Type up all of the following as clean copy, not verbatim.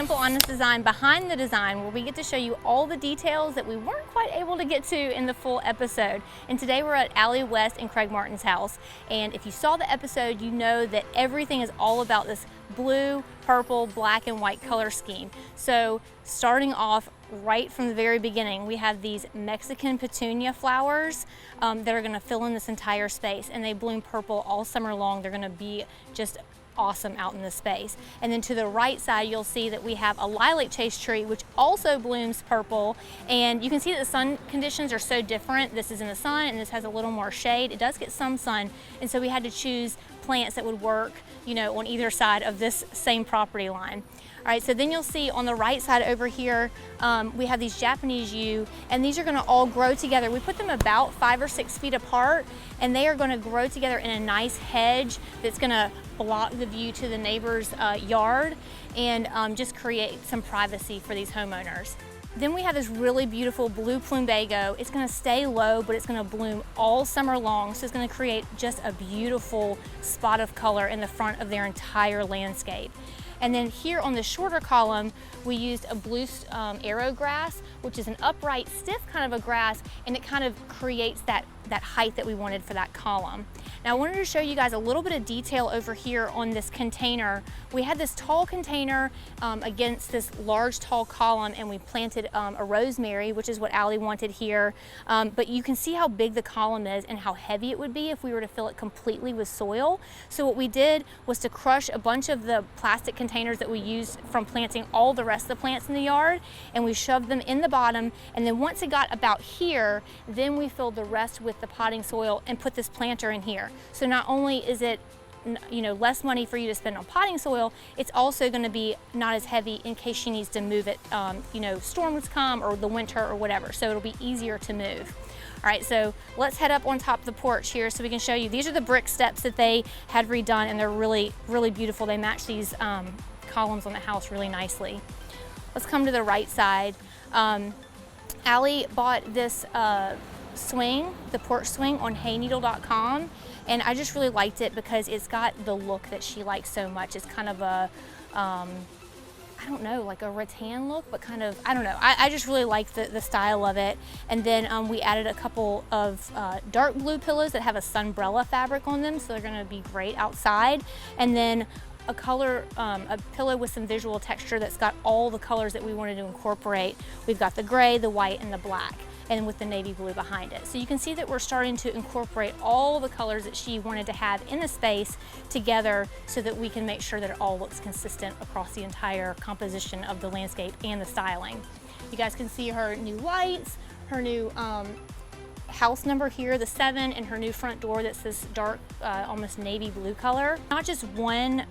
Simple Honest Design Behind the Design, where we get to show you all the details that we weren't quite able to get to in the full episode. And today we're at Allie West and Craig Martin's house. And if you saw the episode, you know that everything is all about this blue, purple, black, and white color scheme. So starting off right from the very beginning, we have these Mexican petunia flowers that are going to fill in this entire space, and they bloom purple all summer long. They're going to be just awesome out in this space. And then to the right side, you'll see that we have a lilac chase tree, which also blooms purple. And you can see that the sun conditions are so different. This is in the sun and this has a little more shade. It does get some sun. And so we had to choose plants that would work, you know, on either side of this same property line. All right, so then you'll see on the right side over here, we have these Japanese yew, and these are gonna all grow together. We put them about 5 or 6 feet apart, and they are gonna grow together in a nice hedge that's gonna block the view to the neighbor's yard and just create some privacy for these homeowners. Then we have this really beautiful blue plumbago. It's gonna stay low, but it's gonna bloom all summer long. So it's gonna create just a beautiful spot of color in the front of their entire landscape. And then here on the shorter column, we used a blue arrow grass, which is an upright, stiff kind of a grass, and it kind of creates that height that we wanted for that column. Now I wanted to show you guys a little bit of detail over here on this container. We had this tall container against this large tall column, and we planted a rosemary, which is what Allie wanted here. But you can see how big the column is and how heavy it would be if we were to fill it completely with soil. So what we did was to crush a bunch of the plastic containers that we used from planting all the rest of the plants in the yard, and we shoved them in the bottom. And then once it got about here, then we filled the rest with the potting soil and put this planter in here. So not only is it, you know, less money for you to spend on potting soil, it's also going to be not as heavy in case she needs to move it, you know, storms come or the winter or whatever. So it'll be easier to move. All right, so let's head up on top of the porch here so we can show you. These are the brick steps that they had redone, and they're really, really beautiful. They match these columns on the house really nicely. Let's come to the right side. Allie bought this swing, the porch swing, on hayneedle.com, and I just really liked it because it's got the look that she likes so much. It's kind of a I don't know, like a rattan look, but kind of, I don't know. I just really like the style of it. And then we added a couple of dark blue pillows that have a sunbrella fabric on them, so they're gonna be great outside. And then a pillow with some visual texture that's got all the colors that we wanted to incorporate. We've got the gray, the white, and the black, and with the navy blue behind it. So you can see that we're starting to incorporate all the colors that she wanted to have in the space together so that we can make sure that it all looks consistent across the entire composition of the landscape and the styling. You guys can see her new lights, her new house number here, the 7, and her new front door that's this dark, almost navy blue color. Not just one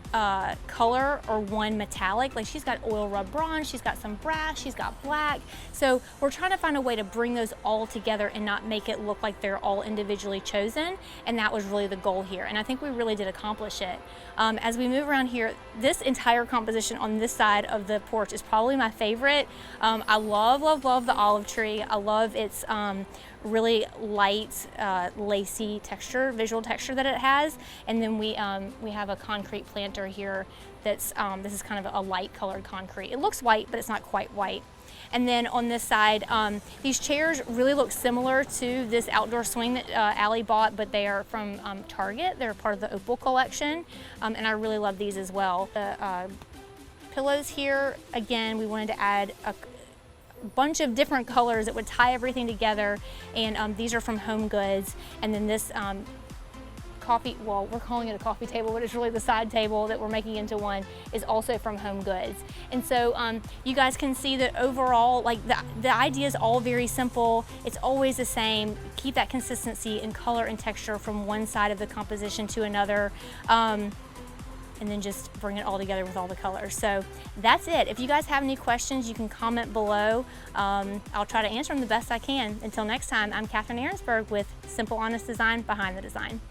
color or one metallic, like she's got oil rub bronze, she's got some brass, she's got black. So we're trying to find a way to bring those all together and not make it look like they're all individually chosen, and that was really the goal here, and I think we really did accomplish it. As we move around here, this entire composition on this side of the porch is probably my favorite. I love, love, love the olive tree. I love its really light, lacy texture, visual texture that it has. And then we have a concrete planter here that's, this is kind of a light colored concrete. It looks white, but it's not quite white. And then on this side, these chairs really look similar to this outdoor swing that Allie bought, but they are from Target. They're part of the Opal collection, and I really love these as well. The pillows here, again, we wanted to add a bunch of different colors that would tie everything together, and these are from Home Goods. And then this coffee, well, we're calling it a coffee table, but it's really the side table that we're making into one, is also from Home Goods. And so you guys can see that overall, like the idea is all very simple. It's always the same. Keep that consistency in color and texture from one side of the composition to another. And then just bring it all together with all the colors. So that's it. If you guys have any questions, you can comment below. I'll try to answer them the best I can. Until next time, I'm Catherine Arensberg with Simple Honest Design Behind the Design.